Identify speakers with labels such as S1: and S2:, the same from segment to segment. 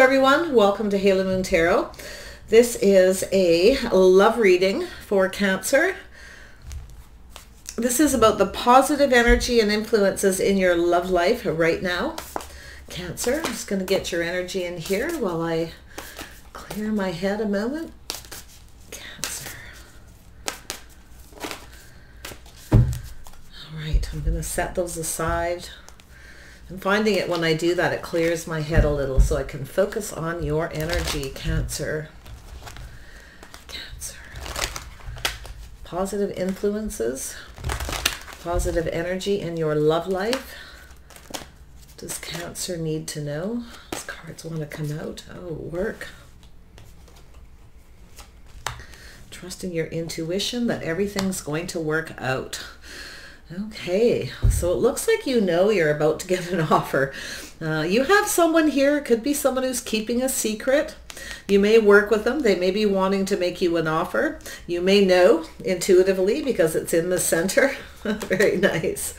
S1: everyone, welcome to Halo Moon Tarot. This is a love reading for Cancer. This is about the positive energy and influences in your love life right now. Cancer, I'm just going to get your energy in here while I clear my head a moment. Cancer. All right, I'm going to set those aside. I'm finding it when I do that, it clears my head a little so I can focus on your energy, Cancer. Cancer. Positive influences, positive energy in your love life. Does Cancer need to know? These cards want to come out. Oh, work. Trusting your intuition that everything's going to work out. Okay, so it looks like you know you're about to get an offer. You have someone here. It could be someone who's keeping a secret. You may work with them. They may be wanting to make you an offer. You may know intuitively because it's in the center. Very nice.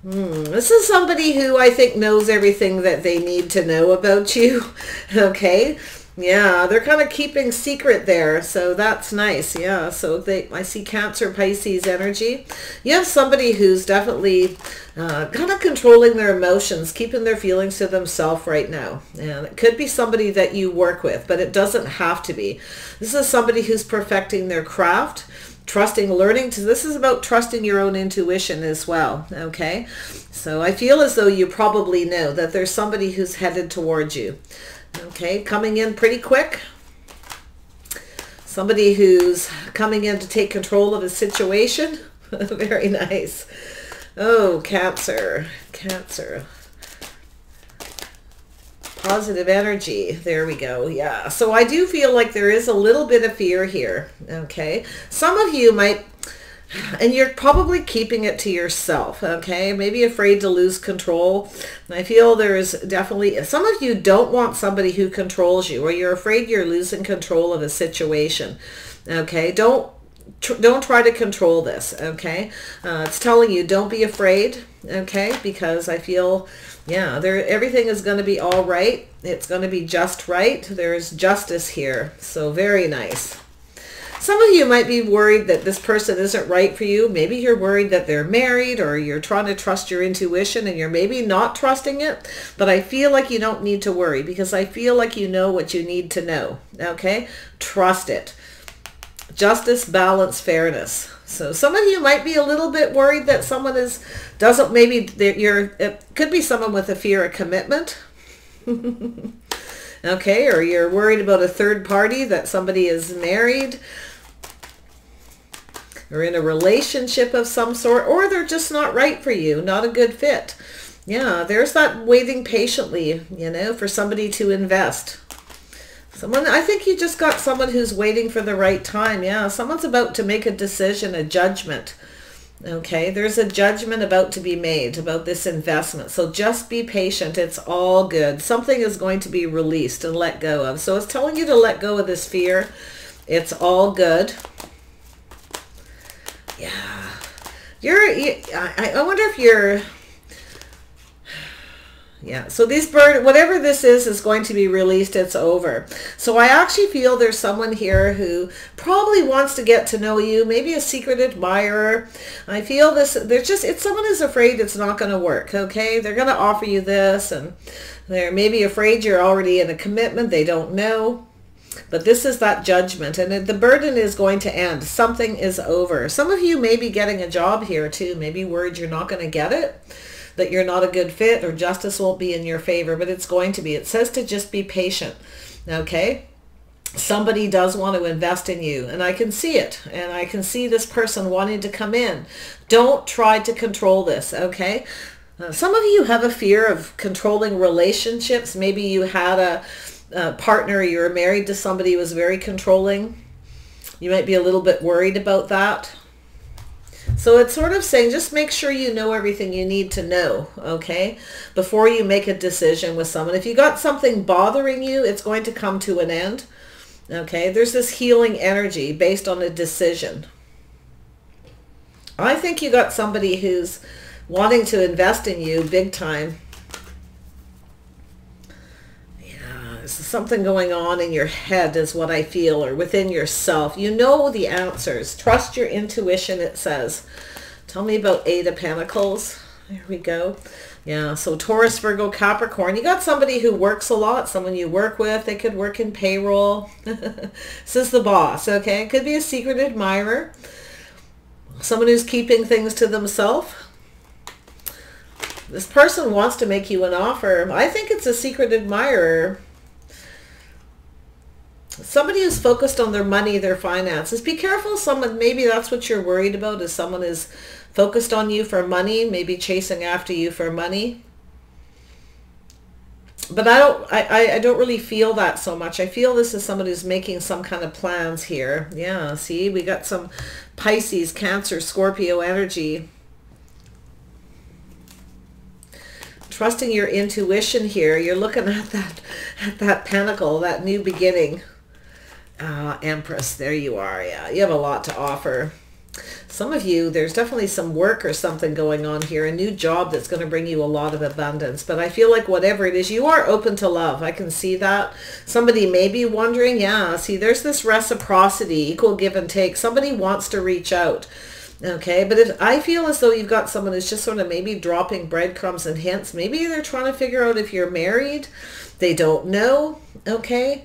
S1: This is somebody who I think knows everything that they need to know about you. Okay. Yeah, they're kind of keeping secret there, so that's nice. Yeah, so I see Cancer, Pisces energy. You have somebody who's definitely kind of controlling their emotions, keeping their feelings to themselves right now. And it could be somebody that you work with, but it doesn't have to be. This is somebody who's perfecting their craft, trusting, learning to, this is about trusting your own intuition as well, okay? So I feel as though you probably know that there's somebody who's headed towards you. Okay, coming in pretty quick. Somebody who's coming in to take control of a situation. Very nice. Oh, Cancer. Cancer. Positive energy. There we go. Yeah. So I do feel like there is a little bit of fear here. Okay. Some of you might, and you're probably keeping it to yourself, okay? Maybe afraid to lose control. I feel there's definitely, some of you don't want somebody who controls you, or you're afraid you're losing control of a situation, okay? Don't try to control this, okay? It's telling you don't be afraid, okay? Because I feel, yeah, everything is going to be all right. It's going to be just right. There's justice here, so very nice. Some of you might be worried that this person isn't right for you. Maybe you're worried that they're married, or you're trying to trust your intuition and you're maybe not trusting it. But I feel like you don't need to worry because I feel like you know what you need to know. Okay? Trust it. Justice, balance, fairness. So some of you might be a little bit worried that someone doesn't, maybe it could be someone with a fear of commitment. Okay? Or you're worried about a third party, that somebody is married or in a relationship of some sort, or they're just not right for you, not a good fit. Yeah, there's that waiting patiently, you know, for somebody to invest. I think you just got someone who's waiting for the right time. Yeah, someone's about to make a decision, a judgment. Okay, there's a judgment about to be made about this investment. So just be patient. It's all good. Something is going to be released and let go of. So it's telling you to let go of this fear. It's all good. Yeah. I wonder if you're, yeah, so these whatever this is going to be released. It's over. So I actually feel there's someone here who probably wants to get to know you, maybe a secret admirer. I feel it's someone who's afraid it's not going to work, okay? They're going to offer you this, and they're maybe afraid you're already in a commitment. They don't know. But this is that judgment, and the burden is going to end. Something is over. Some of you may be getting a job here too, maybe worried you're not going to get it, that you're not a good fit, or justice won't be in your favor, but it's going to be. It says to just be patient, okay? Somebody does want to invest in you, and I can see it, and I can see this person wanting to come in. Don't try to control this, okay? Some of you have a fear of controlling relationships. Maybe you had a partner, you were married to somebody who was very controlling. You might be a little bit worried about that. So it's sort of saying, just make sure you know everything you need to know, okay, before you make a decision with someone. If you got something bothering you, it's going to come to an end, okay? There's this healing energy based on a decision. I think you got somebody who's wanting to invest in you big time. There's something going on in your head is what I feel, or within yourself. You know the answers. Trust your intuition, it says. Tell me about Eight of Pentacles. There we go. Yeah, so Taurus, Virgo, Capricorn. You got somebody who works a lot, someone you work with. They could work in payroll. This is the boss, okay? It could be a secret admirer. Someone who's keeping things to themselves. This person wants to make you an offer. I think it's a secret admirer. Somebody who's focused on their money, their finances. Be careful, someone, maybe that's what you're worried about, is someone is focused on you for money, maybe chasing after you for money. But I don't really feel that so much. I feel this is someone who's making some kind of plans here. Yeah, see, we got some Pisces, Cancer, Scorpio energy. Trusting your intuition here. You're looking at that pentacle, that new beginning. Empress, there you are. Yeah, you have a lot to offer. Some of you, there's definitely some work or something going on here, a new job that's going to bring you a lot of abundance. But I feel like whatever it is, you are open to love. I can see that. Somebody may be wondering, yeah, see, there's this reciprocity, equal give and take. Somebody wants to reach out. Okay, but if I feel as though you've got someone who's just sort of maybe dropping breadcrumbs and hints, maybe they're trying to figure out if you're married. They don't know. Okay.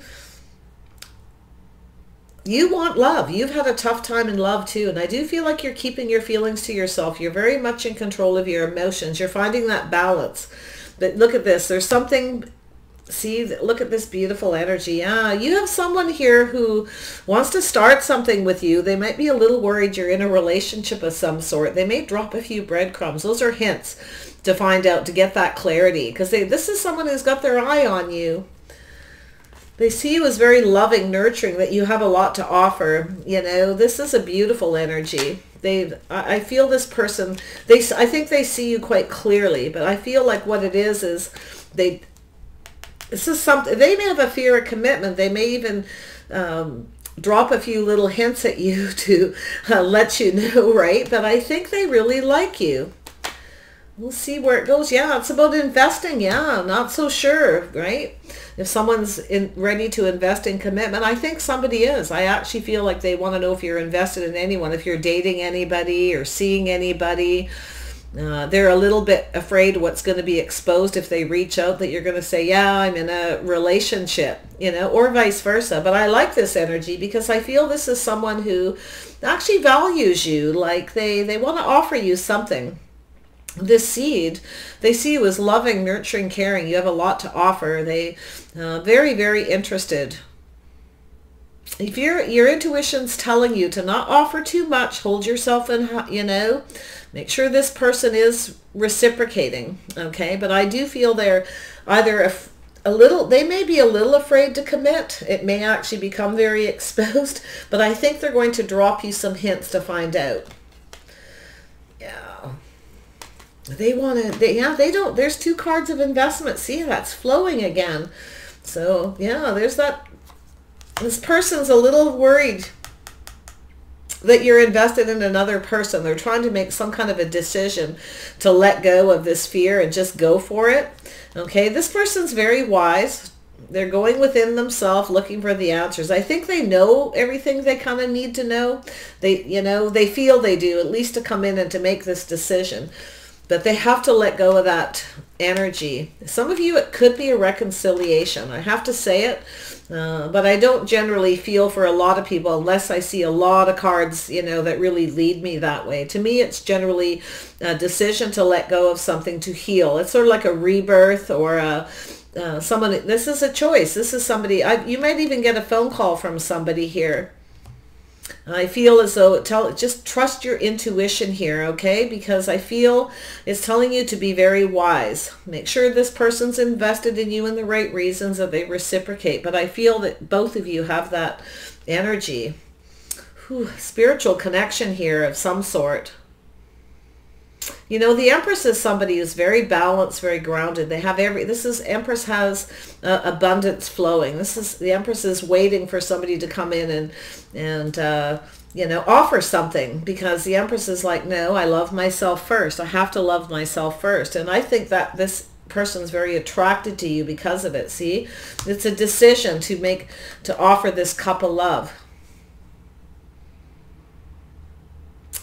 S1: You want love. You've had a tough time in love too. And I do feel like you're keeping your feelings to yourself. You're very much in control of your emotions. You're finding that balance. But look at this. There's something, see, look at this beautiful energy. Yeah, you have someone here who wants to start something with you. They might be a little worried you're in a relationship of some sort. They may drop a few breadcrumbs. Those are hints to find out, to get that clarity. Because this is someone who's got their eye on you. They see you as very loving, nurturing, that you have a lot to offer. You know, this is a beautiful energy. I feel this person, I think they see you quite clearly, but I feel like what it is this is something, they may have a fear of commitment. They may even drop a few little hints at you to let you know, right? But I think they really like you. We'll see where it goes. Yeah, it's about investing. Yeah, not so sure, right? If someone's ready to invest in commitment, I think somebody is. I actually feel like they want to know if you're invested in anyone, if you're dating anybody or seeing anybody. They're a little bit afraid what's going to be exposed if they reach out, that you're going to say, yeah, I'm in a relationship, you know, or vice versa. But I like this energy because I feel this is someone who actually values you. Like they want to offer you something. This seed, they see you as loving, nurturing, caring. You have a lot to offer. They very, very interested. If your intuition's telling you to not offer too much, hold yourself in, you know, make sure this person is reciprocating. Okay, but I do feel they're either they may be a little afraid to commit. It may actually become very exposed, but I think they're going to drop you some hints to find out. Yeah. They want to, they don't, there's two cards of investment. See, that's flowing again. So yeah, there's that. This person's a little worried that you're invested in another person. They're trying to make some kind of a decision to let go of this fear and just go for it. Okay, this person's very wise. They're going within themselves, looking for the answers. I think they know everything they kind of need to know. They, you know, they feel they do, at least to come in and to make this decision. But they have to let go of that energy. Some of you, it could be a reconciliation. I have to say it, but I don't generally feel for a lot of people unless I see a lot of cards, you know, that really lead me that way. To me, it's generally a decision to let go of something, to heal. It's sort of like a rebirth or someone. This is a choice. This is somebody. You might even get a phone call from somebody here. I feel as though just trust your intuition here, okay? Because I feel it's telling you to be very wise. Make sure this person's invested in you in the right reasons, that they reciprocate. But I feel that both of you have that energy. Spiritual connection here of some sort. You know, the Empress is somebody who's very balanced, very grounded. They have Empress has abundance flowing. The Empress is waiting for somebody to come in and you know, offer something, because the Empress is like, no, I love myself first. I have to love myself first. And I think that this person's very attracted to you because of it. See, it's a decision to make, to offer this cup of love.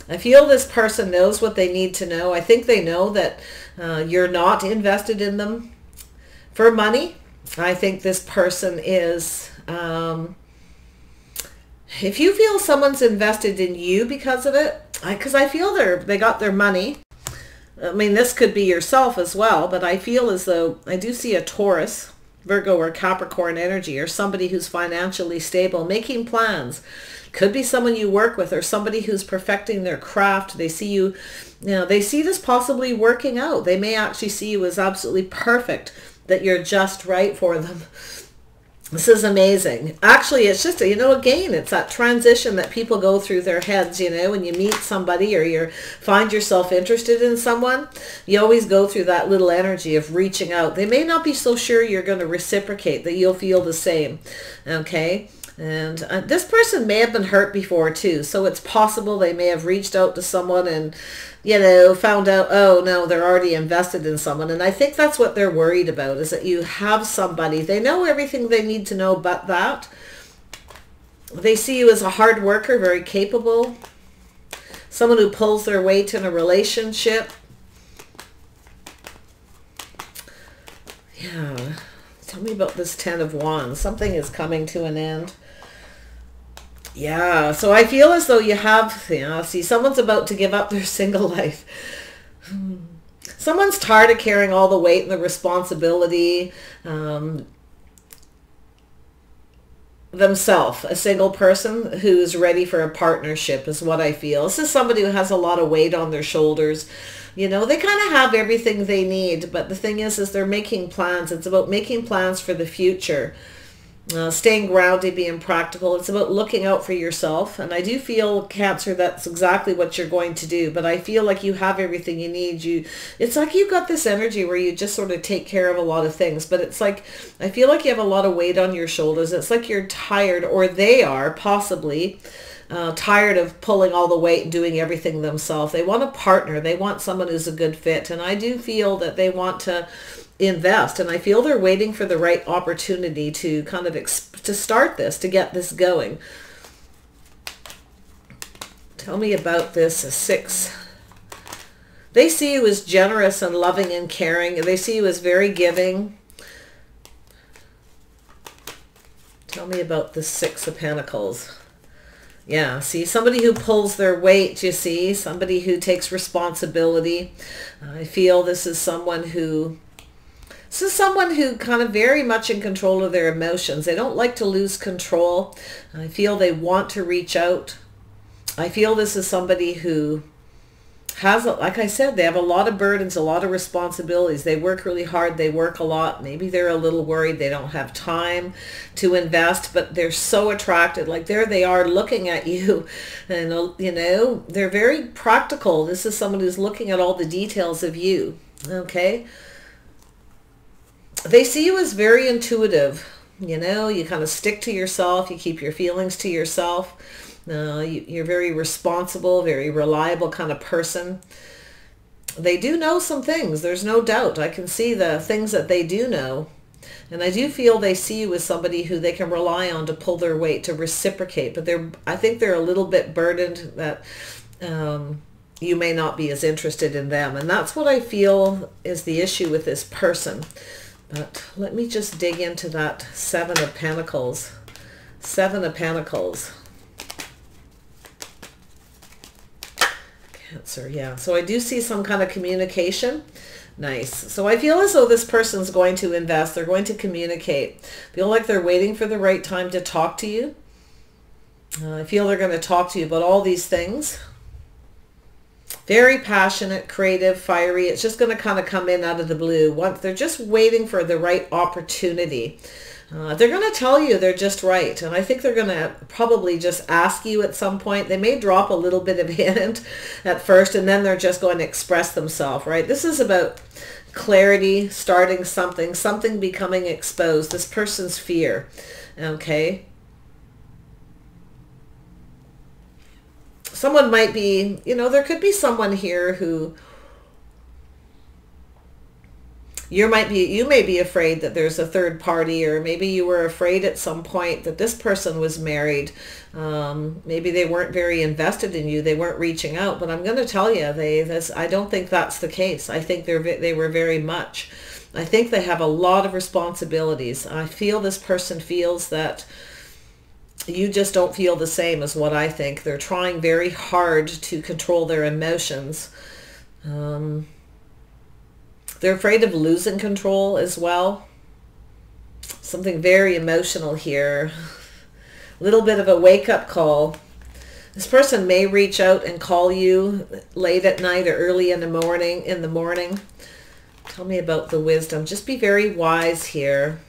S1: I feel this person knows what they need to know. I think they know that you're not invested in them for money. I think this person is, if you feel someone's invested in you because of it, because I feel they got their money. I mean, this could be yourself as well, but I feel as though I do see a Taurus, Virgo, or Capricorn energy, or somebody who's financially stable, making plans. Could be someone you work with, or somebody who's perfecting their craft. They see you, they see this possibly working out. They may actually see you as absolutely perfect, that you're just right for them. This is amazing. Actually, it's just, again, it's that transition that people go through their heads, when you meet somebody or you find yourself interested in someone, you always go through that little energy of reaching out. They may not be so sure you're going to reciprocate, that you'll feel the same, okay? And this person may have been hurt before too, so it's possible they may have reached out to someone and, found out, oh no, they're already invested in someone. And I think that's what they're worried about, is that you have somebody, they know everything they need to know but that. They see you as a hard worker, very capable, someone who pulls their weight in a relationship. Yeah, tell me about this Ten of Wands. Something is coming to an end. Yeah, so I feel as though you have, see, someone's about to give up their single life. Someone's tired of carrying all the weight and the responsibility themselves. A single person who's ready for a partnership is what I feel. This is somebody who has a lot of weight on their shoulders. They kind of have everything they need, but the thing is they're making plans. It's about making plans for the future. Staying grounded, being practical. It's about looking out for yourself. And I do feel, Cancer, that's exactly what you're going to do. But I feel like you have everything you need. It's like you've got this energy where you just sort of take care of a lot of things. But it's like, I feel like you have a lot of weight on your shoulders. It's like you're tired, or they are possibly tired of pulling all the weight and doing everything themselves. They want a partner. They want someone who's a good fit. And I do feel that they want to invest, and I feel they're waiting for the right opportunity to kind of to start this, to get this going. Tell me about this 6. They see you as generous and loving and caring. They see you as very giving. Tell me about the 6 of Pentacles. Yeah, see, somebody who pulls their weight, you see, somebody who takes responsibility. I feel this is someone who kind of very much in control of their emotions. They don't like to lose control. I feel they want to reach out. I feel this is somebody who has, like I said, they have a lot of burdens, a lot of responsibilities. They work really hard. They work a lot. Maybe they're a little worried they don't have time to invest, but they're so attracted. Like there they are looking at you, and they're very practical. This is someone who's looking at all the details of you, okay? They see you as very intuitive. You kind of stick to yourself. You keep your feelings to yourself. You're very responsible, very reliable kind of person. They do know some things. There's no doubt. I can see the things that they do know. And I do feel they see you as somebody who they can rely on to pull their weight, to reciprocate. But I think they're a little bit burdened that you may not be as interested in them. And that's what I feel is the issue with this person. But let me just dig into that 7 of Pentacles. 7 of Pentacles. Cancer, yeah. So I do see some kind of communication. Nice. So I feel as though this person's going to invest. They're going to communicate. Feel like they're waiting for the right time to talk to you. I feel they're going to talk to you about all these things. Very passionate, creative, fiery. It's just going to kind of come in out of the blue. They're just waiting for the right opportunity. They're going to tell you they're just right. And I think they're going to probably just ask you at some point. They may drop a little bit of hint at first, and then they're just going to express themselves, right? This is about clarity, starting something becoming exposed. This person's fear, okay? Someone might be, there could be someone here who You may be afraid that there's a third party, or maybe you were afraid at some point that this person was married. Maybe they weren't very invested in you. They weren't reaching out. But I'm going to tell you, I don't think that's the case. I think they were very much. I think they have a lot of responsibilities. I feel this person feels that you just don't feel the same as what I think. They're trying very hard to control their emotions. They're afraid of losing control as well. Something very emotional here. A little bit of a wake-up call. This person may reach out and call you late at night or early in the morning. Tell me about the wisdom. Just be very wise here.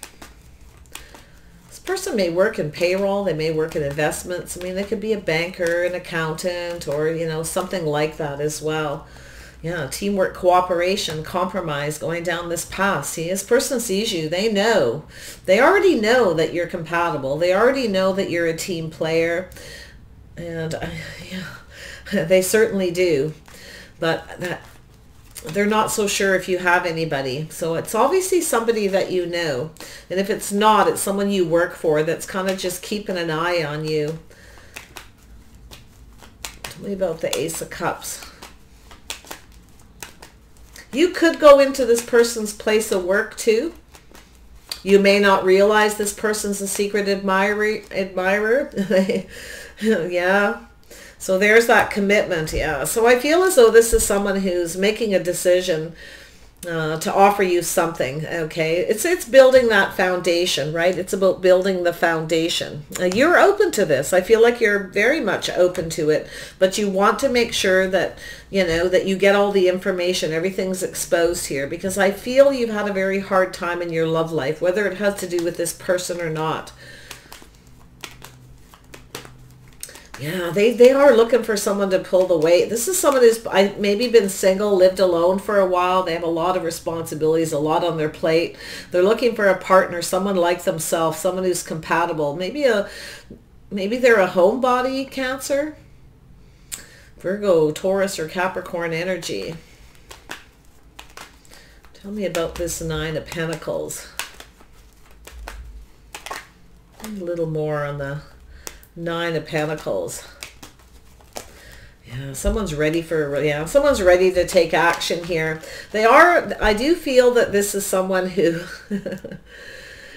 S1: This person may work in payroll. They may work in investments. I mean, they could be a banker, an accountant, or, you know, something like that as well. Yeah, teamwork, cooperation, compromise, going down this path. See, this person sees you. They know. They already know that you're compatible. They already know that you're a team player. And yeah, they certainly do. But they're not so sure if you have anybody. So it's obviously somebody that you know. And if it's not, it's someone you work for that's kind of just keeping an eye on you. Tell me about the Ace of Cups. You could go into this person's place of work too. You may not realize this person's a secret admirer. Yeah. So there's that commitment. Yeah. So I feel as though this is someone who's making a decision to offer you something. Okay. It's building that foundation, right? It's about building the foundation. You're open to this. I feel like you're very much open to it, but you want to make sure that, you know, that you get all the information, everything's exposed here, because I feel you've had a very hard time in your love life, whether it has to do with this person or not. Yeah, they are looking for someone to pull the weight. This is someone who's maybe been single, lived alone for a while. They have a lot of responsibilities, a lot on their plate. They're looking for a partner, someone like themselves, someone who's compatible. Maybe they're a homebody, Cancer, Virgo, Taurus, or Capricorn energy. Tell me about this Nine of Pentacles. A little more on the Nine of Pentacles. Yeah, someone's ready someone's ready to take action here. I do feel that this is someone who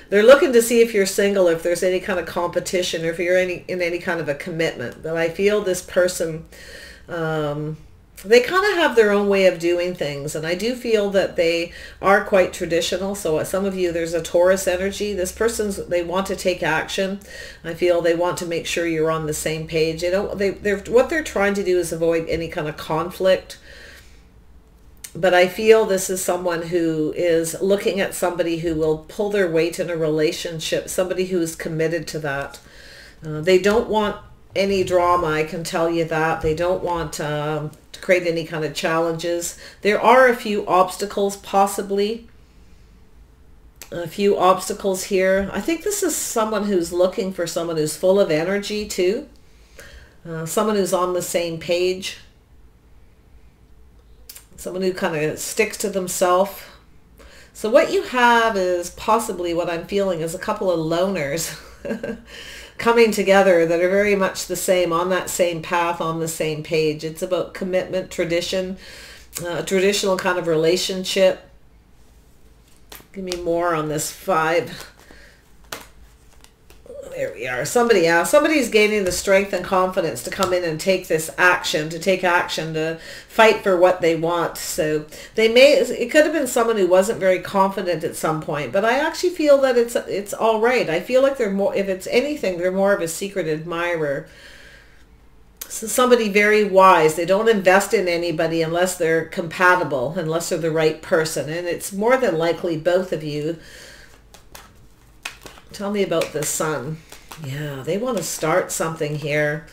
S1: they're looking to see if you're single, if there's any kind of competition, or if you're in any kind of a commitment. But I feel this person, they kind of have their own way of doing things, and I do feel that they are quite traditional. So some of you, there's a Taurus energy. This they want to take action. I feel they want to make sure you're on the same page. What they're trying to do is avoid any kind of conflict. But I feel this is someone who is looking at somebody who will pull their weight in a relationship, somebody who is committed to that. They don't want any drama, I can tell you that. They don't want to create any kind of challenges. There are a few obstacles, possibly. A few obstacles here. I think this is someone who's looking for someone who's full of energy too. Someone who's on the same page. Someone who kind of sticks to themselves. So what you have is possibly, what I'm feeling is a couple of loners coming together that are very much the same, on that same path, on the same page. It's about commitment, tradition, traditional kind of relationship. Give me more on this 5. There we are. Somebody's gaining the strength and confidence to come in and take this action, to fight for what they want. So it could have been someone who wasn't very confident at some point, but I actually feel that it's all right. I feel like they're more, if it's anything, they're more of a secret admirer. So somebody very wise. They don't invest in anybody unless they're compatible, unless they're the right person. And it's more than likely both of you. Tell me about the Sun. Yeah, they want to start something here.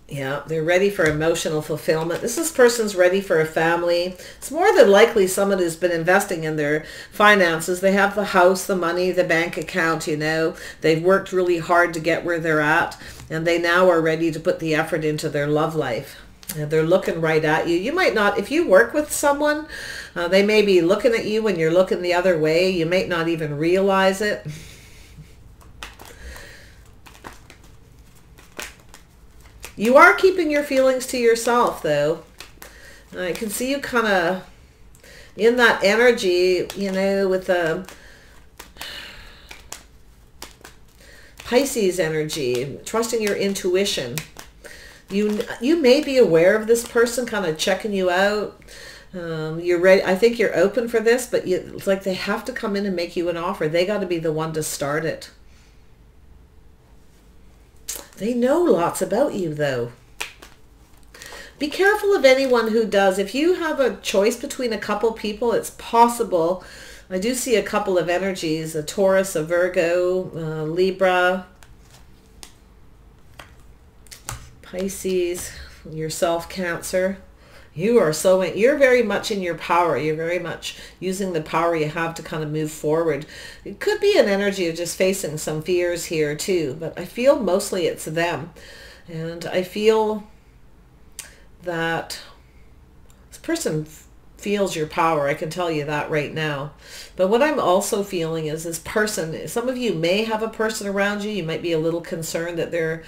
S1: Yeah, they're ready for emotional fulfillment. This person's ready for a family. It's more than likely someone who's been investing in their finances. They have the house, the money, the bank account, you know. They've worked really hard to get where they're at, and they now are ready to put the effort into their love life. They're looking right at you. You might not, if you work with someone, they may be looking at you when you're looking the other way. You might not even realize it. You are keeping your feelings to yourself, though. I can see you kind of in that energy, you know, with the Pisces energy, trusting your intuition. You may be aware of this person kind of checking you out. You're ready. I think you're open for this, but it's like they have to come in and make you an offer. They got to be the one to start it. They know lots about you, though. Be careful of anyone who does. If you have a choice between a couple people, it's possible. I do see a couple of energies, a Taurus, a Virgo, Libra, Pisces, yourself, Cancer. You're very much in your power. You're very much using the power you have to kind of move forward. It could be an energy of just facing some fears here too, but I feel mostly it's them. And I feel that this person feels your power. I can tell you that right now. But what I'm also feeling is this person, some of you may have a person around you. You might be a little concerned that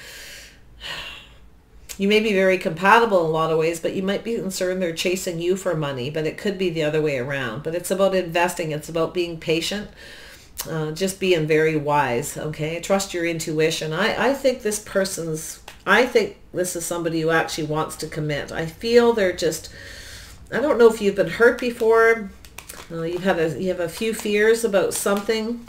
S1: you may be very compatible in a lot of ways, but you might be concerned they're chasing you for money, but it could be the other way around. But it's about investing. It's about being patient, just being very wise, okay? Trust your intuition. I think this is somebody who actually wants to commit. I feel they're just, I don't know if you've been hurt before. You have a few fears about something.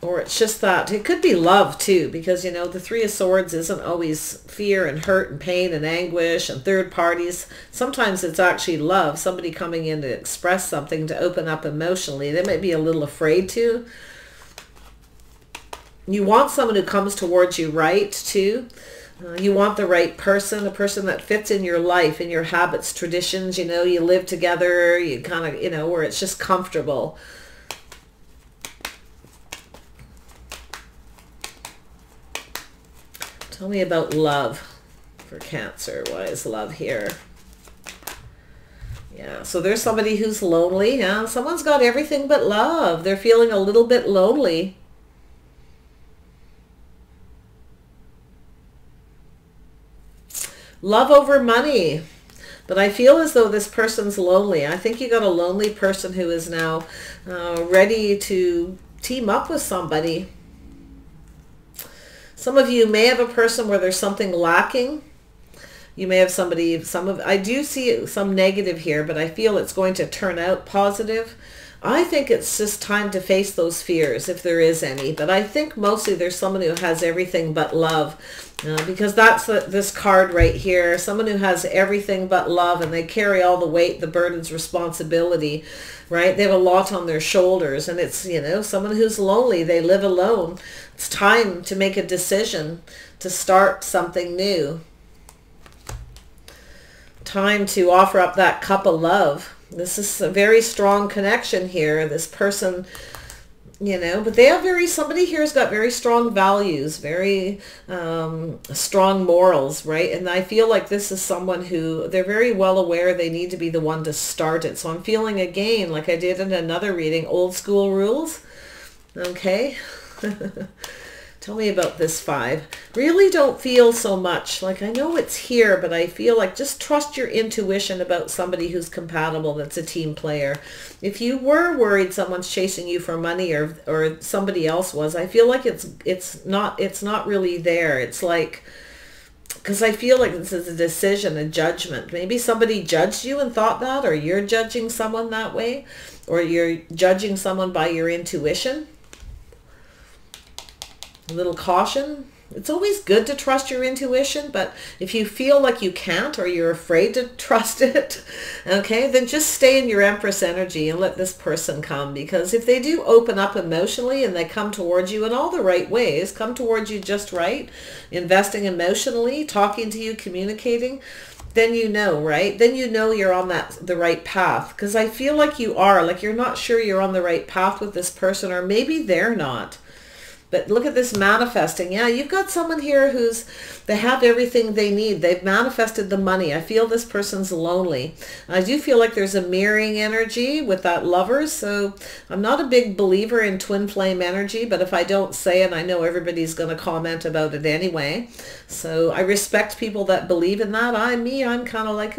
S1: Or it's just that it could be love too, because, you know, the Three of Swords isn't always fear and hurt and pain and anguish and third parties. Sometimes it's actually love, somebody coming in to express something, to open up emotionally. They might be a little afraid to. You want someone who comes towards you right too. You want the right person, a person that fits in your life, in your habits, traditions, you know, you live together, you kind of, you know, where it's just comfortable. Tell me about love for Cancer. Why is love here? Yeah, so there's somebody who's lonely. Yeah, someone's got everything but love. They're feeling a little bit lonely. Love over money. But I feel as though this person's lonely. I think you got a lonely person who is now ready to team up with somebody. Some of you may have a person where there's something lacking. You may have somebody, I do see some negative here, but I feel it's going to turn out positive. I think it's just time to face those fears, if there is any. But I think mostly there's someone who has everything but love. Because that's this card right here. Someone who has everything but love, and they carry all the weight, the burdens, responsibility, right? They have a lot on their shoulders, and it's, you know, someone who's lonely. They live alone. It's time to make a decision to start something new. Time to offer up that cup of love. This is a very strong connection here. This person, you know, but they have somebody here has got very strong values, very strong morals, right? And I feel like this is someone who, they're very well aware they need to be the one to start it. So I'm feeling again, like I did in another reading, old school rules. Okay. Tell me about this 5. Really don't feel so much. Like, I know it's here, but I feel like just trust your intuition about somebody who's compatible, that's a team player. If you were worried someone's chasing you for money, or somebody else was, I feel like it's not really there. It's like, because I feel like this is a decision, a judgment. Maybe somebody judged you and thought that, or you're judging someone that way, or you're judging someone by your intuition. A little caution. It's always good to trust your intuition, but if you feel like you can't, or you're afraid to trust it, okay, then just stay in your Empress energy and let this person come. Because if they do open up emotionally and they come towards you in all the right ways, come towards you just right, investing emotionally, talking to you, communicating, then you know, right? Then you know you're on the right path. Because I feel like you are, like you're not sure you're on the right path with this person, or maybe they're not. But look at this manifesting. Yeah, you've got someone here they have everything they need. They've manifested the money. I feel this person's lonely. I do feel like there's a mirroring energy with that Lovers. So I'm not a big believer in twin flame energy, but if I don't say it, I know everybody's going to comment about it anyway. So I respect people that believe in that. I'm kind of like,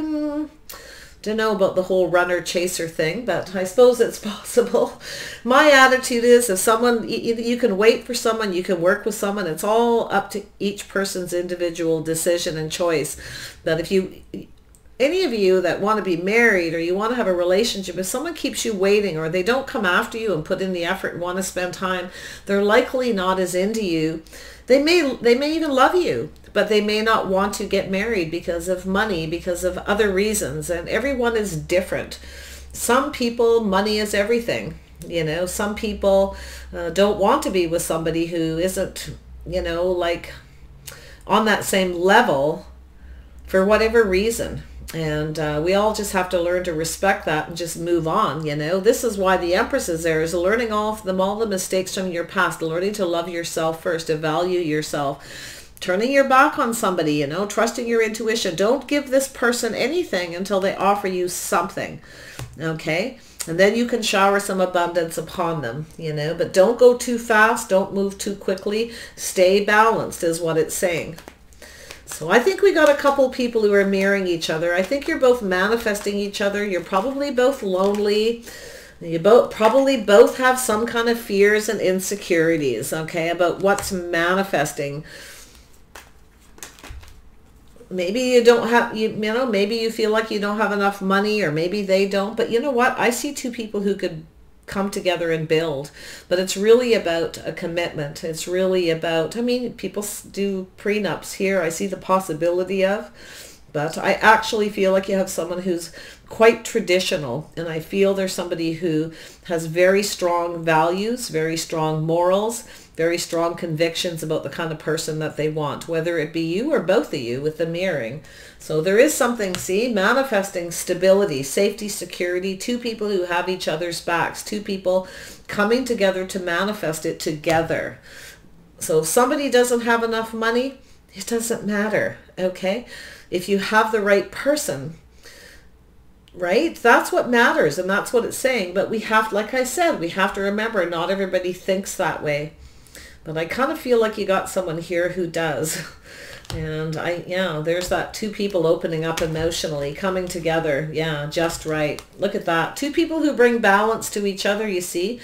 S1: don't know about the whole runner chaser thing, but I suppose it's possible. My attitude is, if someone, you can wait for someone, you can work with someone. It's all up to each person's individual decision and choice. But if any of you that want to be married or you want to have a relationship, if someone keeps you waiting or they don't come after you and put in the effort and want to spend time, they're likely not as into you. They may even love you, but they may not want to get married because of money, because of other reasons. And everyone is different. Some people, money is everything. Some people don't want to be with somebody who isn't, like on that same level for whatever reason. And we all just have to learn to respect that and just move on. This is why the Empress is there, is learning all the mistakes from your past, learning to love yourself first, to value yourself, turning your back on somebody, trusting your intuition. Don't give this person anything until they offer you something. Okay. And then you can shower some abundance upon them, but don't go too fast. Don't move too quickly. Stay balanced is what it's saying. So I think we got a couple people who are mirroring each other. I think you're both manifesting each other. You're probably both lonely. You probably both have some kind of fears and insecurities, okay, about what's manifesting. Maybe you don't have, maybe you feel like you don't have enough money, or maybe they don't. But you know what? I see two people who could come together and build, but it's really about a commitment. It's really about, people do prenups here. I see the possibility of, but I actually feel like you have someone who's quite traditional, and I feel there's somebody who has very strong values, very strong morals, very strong convictions about the kind of person that they want, whether it be you or both of you with the mirroring. So there is something, see, manifesting stability, safety, security, two people who have each other's backs, two people coming together to manifest it together. So if somebody doesn't have enough money, it doesn't matter, okay? If you have the right person, right? That's what matters, and that's what it's saying. But we have, like I said, we have to remember not everybody thinks that way. But I kind of feel like you got someone here who does. And there's that two people opening up emotionally, coming together. Yeah, just right. Look at that. Two people who bring balance to each other, you see.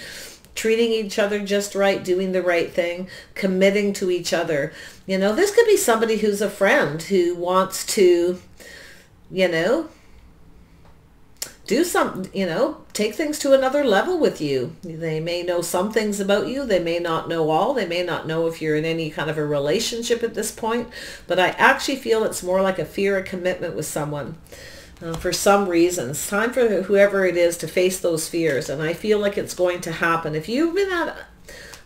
S1: Treating each other just right, doing the right thing, committing to each other. This could be somebody who's a friend who wants to, do something, take things to another level with you. They may know some things about you. They may not know all. They may not know if you're in any kind of a relationship at this point. But I actually feel it's more like a fear of commitment with someone for some reason. It's time for whoever it is to face those fears. And I feel like it's going to happen. If you've been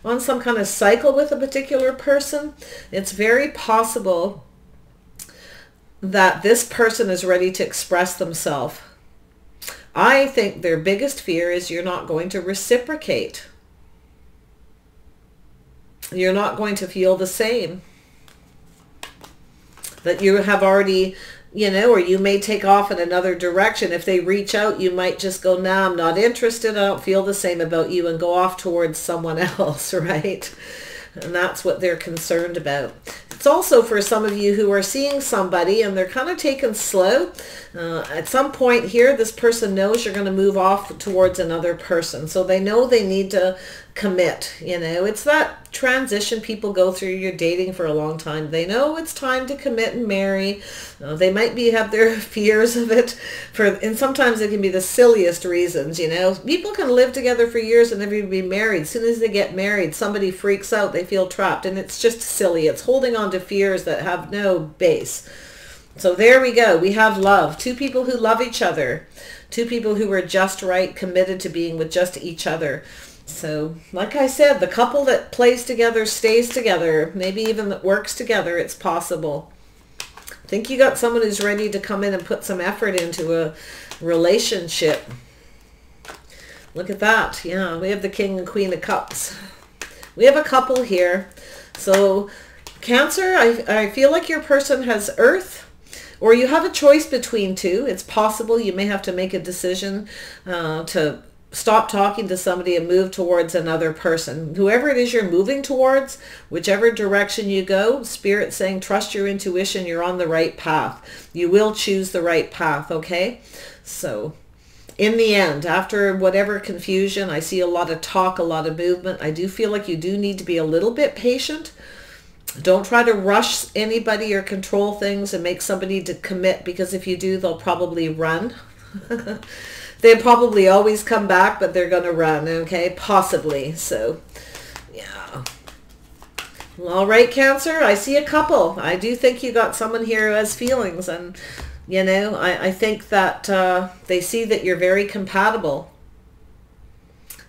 S1: on some kind of cycle with a particular person, it's very possible that this person is ready to express themselves. I think their biggest fear is you're not going to reciprocate. You're not going to feel the same. That you have already, or you may take off in another direction. If they reach out, you might just go, nah, I'm not interested. I don't feel the same about you, and go off towards someone else, right? And that's what they're concerned about. It's also for some of you who are seeing somebody and they're kind of taking slow. At some point here, this person knows you're going to move off towards another person. So they know they need to commit. It's that transition people go through. You're dating for a long time. They know it's time to commit and marry. They might have their fears of it, and sometimes it can be the silliest reasons. People can live together for years and never even be married. As soon as they get married, somebody freaks out. They feel trapped, and it's just silly. It's holding on to fears that have no base. So there we go. We have love. Two people who love each other. Two people who are just right, committed to being with just each other. So, like I said, the couple that plays together stays together. Maybe even that works together. It's possible. I think you got someone who's ready to come in and put some effort into a relationship. Look at that. Yeah, we have the King and Queen of Cups. We have a couple here. So Cancer, I feel like your person has Earth, or you have a choice between two. It's possible you may have to make a decision to stop talking to somebody and move towards another person. Whoever it is you're moving towards, whichever direction you go, Spirit's saying trust your intuition. You're on the right path. You will choose the right path, okay? So in the end, after whatever confusion, I see a lot of talk, a lot of movement. I do feel like you do need to be a little bit patient. Don't try to rush anybody or control things and make somebody to commit, because if you do, they'll probably run. They probably always come back, but they're going to run, okay? Possibly. So, yeah. All right, Cancer, I see a couple. I do think you got someone here who has feelings, and, you know, I think that they see that you're very compatible.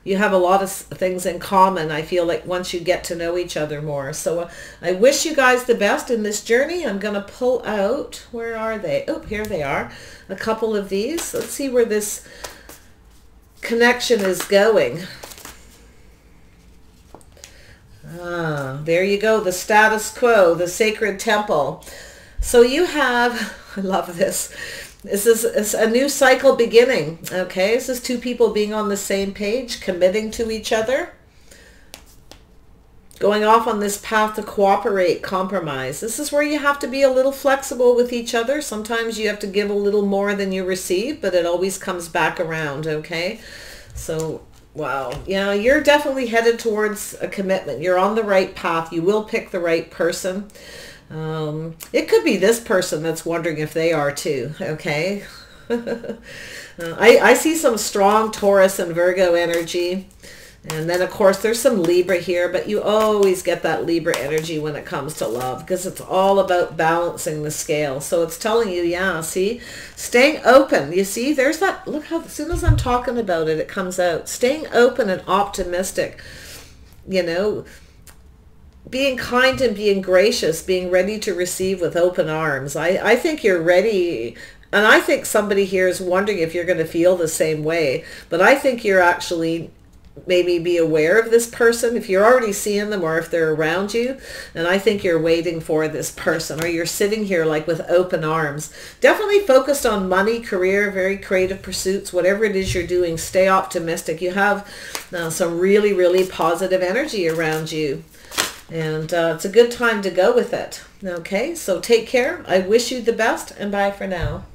S1: You have a lot of things in common, I feel like, once you get to know each other more. So I wish you guys the best in this journey. I'm going to pull out, where are they? Oh, here they are. A couple of these. Let's see where this connection is going. Ah, there you go. The status quo, the sacred temple. So you have, I love this. This is a new cycle beginning, okay? This is two people being on the same page, committing to each other, going off on this path to cooperate, compromise. This is where you have to be a little flexible with each other. Sometimes you have to give a little more than you receive, but it always comes back around, okay? So, wow. Yeah, you're definitely headed towards a commitment. You're on the right path. You will pick the right person. It could be this person that's wondering if they are too, okay? I see some strong Taurus and Virgo energy. And then, of course, there's some Libra here, but you always get that Libra energy when it comes to love, because it's all about balancing the scale. So it's telling you, yeah, see, staying open. You see, there's that, look how, as soon as I'm talking about it, it comes out. Staying open and optimistic, you know, being kind and being gracious, being ready to receive with open arms. I think you're ready. And I think somebody here is wondering if you're going to feel the same way. But I think you're actually maybe be aware of this person if you're already seeing them, or if they're around you. And I think you're waiting for this person, or you're sitting here like with open arms. Definitely focused on money, career, very creative pursuits, whatever it is you're doing. Stay optimistic. You have some really, really positive energy around you. And it's a good time to go with it. Okay, so take care. I wish you the best, and bye for now.